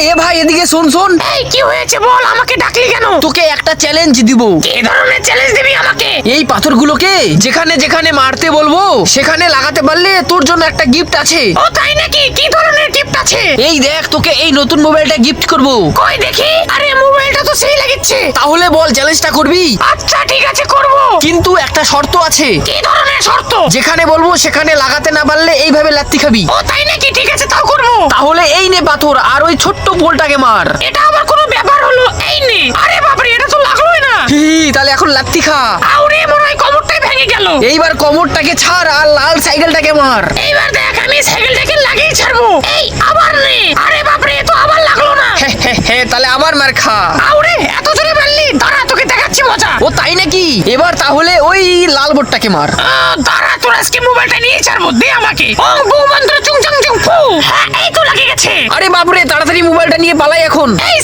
আরে এ ভাই এদিকে শোন শোন। এই কি হয়েছে বল, আমাকে ডাকলি কেন? তোকে একটা চ্যালেঞ্জ দিব। কি ধরনের চ্যালেঞ্জ দিবি আমাকে? এই পাথরগুলোকে যেখানে যেখানে মারতে বলবো সেখানে লাগাতে পারলে তোর জন্য একটা গিফট আছে। ও তাই নাকি? কি ধরনের গিফট আছে? এই দেখ তোকে এই নতুন মোবাইলটা গিফট করব। কই দেখি। আরে মোবাইলটা তো সেই লাগছে। তাহলে বল চ্যালেঞ্জটা করবি? আচ্ছা ঠিক আছে করব, কিন্তু একটা শর্ত আছে। কি ধরনের শর্ত? যেখানে বলবো সেখানে লাগাতে না পারলে এইভাবে লাত্তি খাবি। ও তাই নাকি? ঠিক আছে তাও করব। তাহলে এই নে পাথর আর ওই ছোট্ট পোলটাকে মার। এটা আবার কোনো ব্যাপার হলো? এই নে। আরে বাপরে, এটা তো লাগলোই না। তাহলে এখন লাত্তি খা। আউরে মনে হয় কোমরটাই ভেঙে গেল। এইবার কোমরটাকে ছাড় আর লাল সাইকেলটাকে মার। এইবার দেখ আমি সাইকেলটাকে লাগিয়ে ছাড়বো। এই আবার নে। আরে বাপরে, এ তো আবার লাগলো না। তাহলে আবার মার খা। আউরে এত জোরে মারলি, দাঁড়া তোকে দেখাচ্ছি মজা। ও তাই নাকি? এবার তাহলে ওই লাল বোর্ডটাকে মার। দাঁড়া, তোর আজকে মোবাইলটা নিয়ে ছাড়বো, দে আমাকে। ওং বউ মন্ত্র চুং চুং চুং ফু। হ্যাঁ এই তো লাগে গেছে। আরে বাপরে, তাড়াতাড়ি মোবাইলটা নিয়ে পালাই এখন। এই